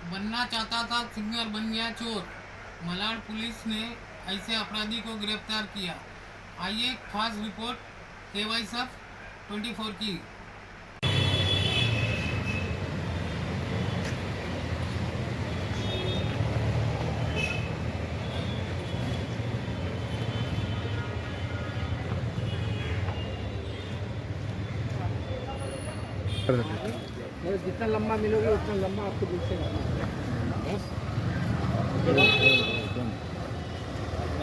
बनना चाहता था, सिंगर बन गया चोर। मलाड पुलिस ने ऐसे अपराधी को गिरफ्तार किया। आइए खास रिपोर्ट केवाई सब 24 की। जितना लंबा मिलोगे उतना लंबा आपको दिल से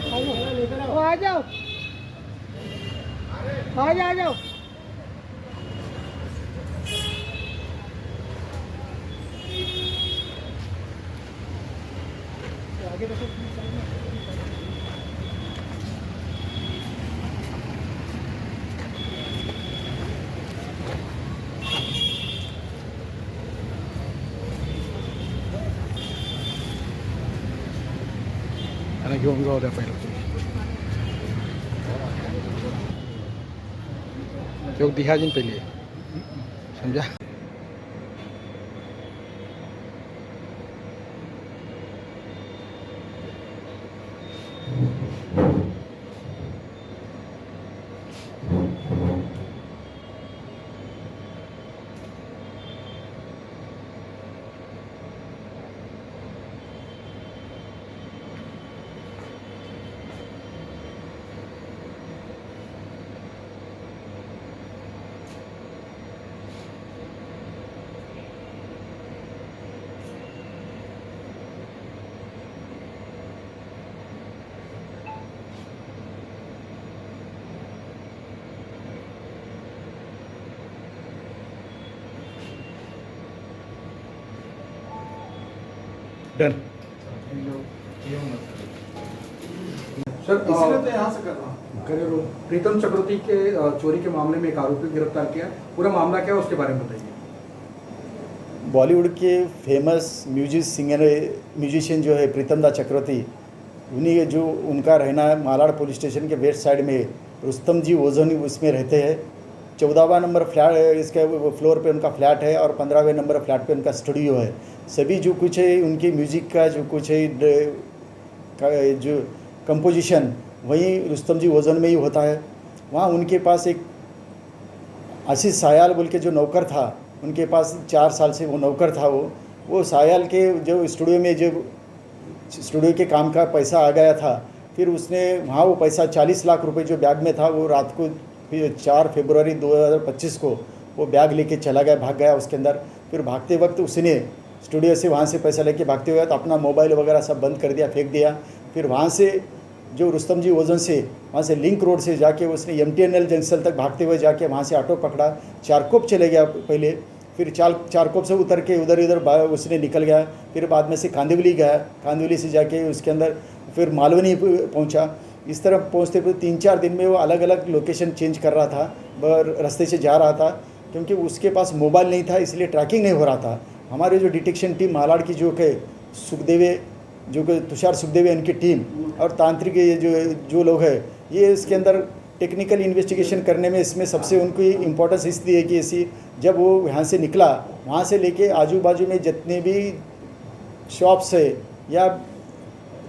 आ जाओ आ जाओ आ जाओ। आगे देखो। त्याला घेऊन जाऊ द्या पहिलं तो दिहाजीन पहिले समझा। डन सर इसलिए तो यहाँ से कर रहा हूँ। प्रीतम चक्रवर्ती के चोरी के मामले में एक आरोपी को गिरफ्तार किया। पूरा मामला क्या है उसके बारे में बताइए। बॉलीवुड के फेमस म्यूजिशियन जो है प्रीतम दा चक्रवर्ती, उन्हीं जो उनका रहना है मालाड पुलिस स्टेशन के वेस्ट साइड में रुस्तम जी ओजोनी उसमें रहते हैं। 14वां नंबर फ्लैट इसके फ्लोर पे उनका फ्लैट है और 15वें नंबर फ्लैट पे उनका स्टूडियो है। सभी जो कुछ है उनकी म्यूज़िक का जो कुछ है जो कंपोजिशन वहीं रुस्तम जी ओजोन में ही होता है। वहाँ उनके पास एक आशीष सायाल बोल के जो नौकर था, उनके पास 4 साल से वो नौकर था। वो सायाल के जो स्टूडियो में जो स्टूडियो के काम का पैसा आ गया था, फिर उसने वहाँ वो पैसा 40 लाख रुपए जो बैग में था वो रात को 4 फरवरी 2025 को वो बैग लेके चला गया, भाग गया उसके अंदर। फिर भागते वक्त उसने स्टूडियो से वहाँ से पैसा लेके भागते हुए तो अपना मोबाइल वगैरह सब बंद कर दिया, फेंक दिया। फिर वहाँ से जो रुस्तम जी ओजन से वहाँ से लिंक रोड से जाके उसने MTNL जंक्शन तक भागते हुए जाके वहाँ से ऑटो पकड़ा, चारकोप चले गया पहले, फिर चारकोप से उतर के उधर उसने निकल गया। फिर बाद में से कांदिवली गया, कांदिवली से जाके उसके अंदर फिर मालवनी पहुँचा। इस तरह पहुँचते हुए 3-4 दिन में वो अलग अलग लोकेशन चेंज कर रहा था, रास्ते से जा रहा था, क्योंकि उसके पास मोबाइल नहीं था इसलिए ट्रैकिंग नहीं हो रहा था। हमारे जो डिटेक्शन टीम मालाड की जो कि सुखदेवे जो कि तुषार सुखदेवे इनकी टीम और तांत्रिक ये जो लोग हैं, ये इसके अंदर टेक्निकल इन्वेस्टिगेशन करने में इसमें सबसे उनकी इम्पोर्टेंस इसलिए है कि ऐसी जब वो यहाँ से निकला, वहाँ से लेके आजू बाजू में जितने भी शॉप्स है या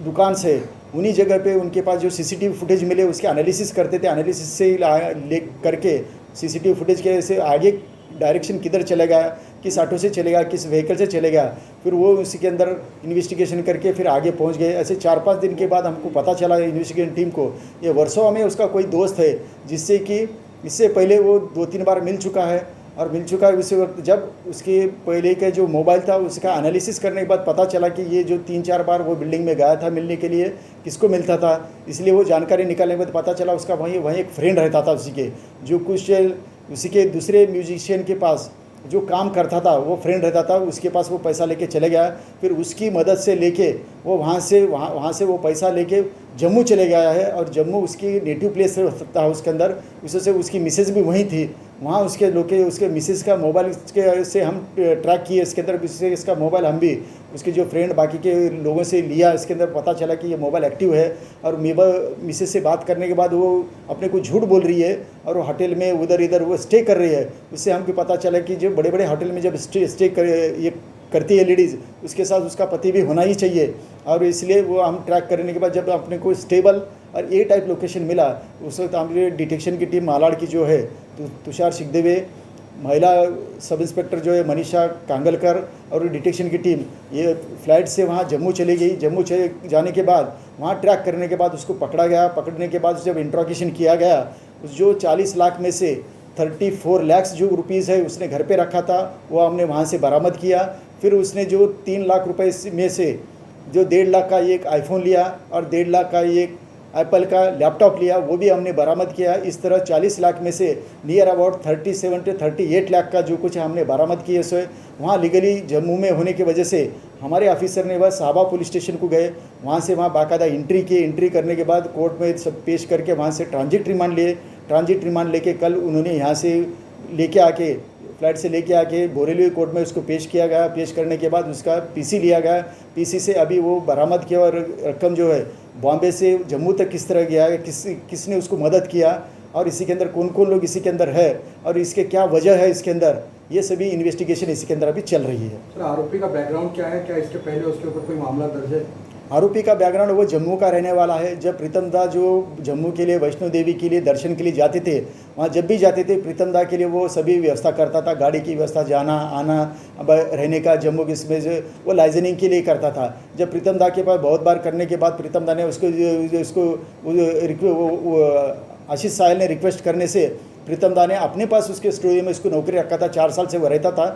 दुकान से, उन्हीं जगह पे उनके पास जो CCTV फुटेज मिले उसके एनालिसिस करते थे। एनालिसिस से ले करके CCTV फुटेज के से आगे डायरेक्शन किधर चलेगा, किस ऑटो से चलेगा, किस व्हीकल से चलेगा, फिर वो उसी के अंदर इन्वेस्टिगेशन करके फिर आगे पहुंच गए। ऐसे 4-5 दिन के बाद हमको पता चला इन्वेस्टिगेशन टीम को ये वर्सोवा में उसका कोई दोस्त है जिससे कि इससे पहले वो 2-3 बार मिल चुका है। और मिल चुका है उसी वक्त जब उसके पहले का जो मोबाइल था उसका एनालिसिस करने के बाद पता चला कि ये जो 3-4 बार वो बिल्डिंग में गया था मिलने के लिए, किसको मिलता था, इसलिए वो जानकारी निकालने के बाद पता चला उसका वहीं एक फ्रेंड रहता था उसी के, जो कुछ उसी के दूसरे म्यूजिशियन के पास जो काम करता था वो फ्रेंड रहता था, उसके पास वो पैसा लेके चले गया। फिर उसकी मदद से लेके वो वहाँ से वो पैसा लेके जम्मू चले गया है और जम्मू उसकी नेटिव प्लेस था उसके अंदर। उससे उसकी मिसेज भी वहीं थी, वहाँ उसके उसके मिसेज का मोबाइल से हम ट्रैक किए इसके अंदर, इससे इसका मोबाइल हम भी उसके जो फ्रेंड बाकी के लोगों से लिया, इसके अंदर पता चला कि ये मोबाइल एक्टिव है। और मिसेज से बात करने के बाद वो अपने को झूठ बोल रही है और वो होटल में उधर इधर वो स्टे कर रही है। उससे हमको पता चला कि जो बड़े बड़े होटल में जब स्टे करती है लेडीज़, उसके साथ उसका पति भी होना ही चाहिए। और इसलिए वो हम ट्रैक करने के बाद जब अपने को स्टेबल और ए टाइप लोकेशन मिला, उस वक्त हमारी डिटेक्शन की टीम मालाड की जो है तुषार सिखदेवे, महिला सब इंस्पेक्टर जो है मनीषा कांगलकर और डिटेक्शन की टीम ये फ्लाइट से वहाँ जम्मू चली गई। जम्मू चले जाने के बाद वहाँ ट्रैक करने के बाद उसको पकड़ा गया। पकड़ने के बाद जब इंट्रोगेशन किया गया, जो 40 लाख में से 34 लाख जो रुपीज़ है उसने घर पे रखा था, वो हमने वहाँ से बरामद किया। फिर उसने जो 3 लाख रुपए में से जो 1.5 लाख का एक आईफोन लिया और 1.5 लाख का एक एप्पल का लैपटॉप लिया, वो भी हमने बरामद किया। इस तरह 40 लाख में से नियर अबाउट 37 से 38 लाख का जो कुछ हमने बरामद किए सो वहाँ लीगली जम्मू में होने की वजह से हमारे ऑफिसर ने वह साहबा पुलिस स्टेशन को गए, वहाँ से वहाँ बाकायदा एंट्री की। एंट्री करने के बाद कोर्ट में सब पेश करके वहाँ से ट्रांजिट रिमांड लिए। ट्रांजिट रिमांड लेके कल उन्होंने यहाँ से लेके आके फ्लाइट से लेके आके बोरेली कोर्ट में उसको पेश किया गया। पेश करने के बाद उसका पीसी लिया गया। पीसी से अभी वो बरामद किया और रकम जो है बॉम्बे से जम्मू तक किस तरह गया है, किसने उसको मदद किया और इसी के अंदर कौन कौन लोग इसी के अंदर है और इसके क्या वजह है इसके अंदर, ये सभी इन्वेस्टिगेशन इसी के अंदर अभी चल रही है। सर आरोपी का बैकग्राउंड क्या है, क्या इसके पहले उसके ऊपर कोई मामला दर्ज है? आरोपी का बैकग्राउंड वो जम्मू का रहने वाला है। जब प्रीतम दा जो जम्मू के लिए वैष्णो देवी के लिए दर्शन के लिए जाते थे, वहाँ जब भी जाते थे प्रीतम दा के लिए वो सभी व्यवस्था करता था, गाड़ी की व्यवस्था, जाना आना, अब रहने का जम्मू किसमें वो लाइजनिंग के लिए करता था। जब प्रीतम दा के पास बहुत बार करने के बाद प्रीतम दा ने उसको आशीष साहिल ने रिक्वेस्ट करने से प्रीतम दा ने अपने पास उसके स्टूडियो में उसको नौकरी रखा था। 4 साल से वो रहता था।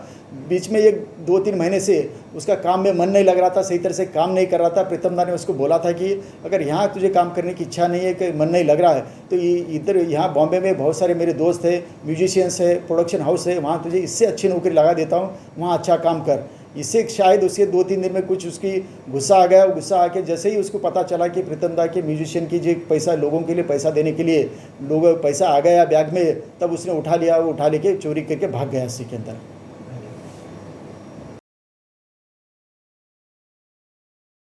बीच में 1-2-3 महीने से उसका काम में मन नहीं लग रहा था, सही तरह से काम नहीं कर रहा था। प्रीतम दा ने उसको बोला था कि अगर यहाँ तुझे काम करने की इच्छा नहीं है, कि मन नहीं लग रहा है, तो इधर यहाँ बॉम्बे में बहुत सारे मेरे दोस्त है, म्यूजिशियंस है, प्रोडक्शन हाउस है, वहाँ तुझे इससे अच्छी नौकरी लगा देता हूँ, वहाँ अच्छा काम कर। इससे शायद उसके 2-3 दिन में कुछ उसकी गुस्सा आ गया। गुस्सा आके जैसे ही उसको पता चला कि प्रीतम दा के म्यूजिशियन की जो पैसा लोगों के लिए पैसा देने के लिए लोग पैसा आ गया बैग में, तब उसने उठा लिया, वो उठा लेके चोरी करके भाग गया इसी के अंदर।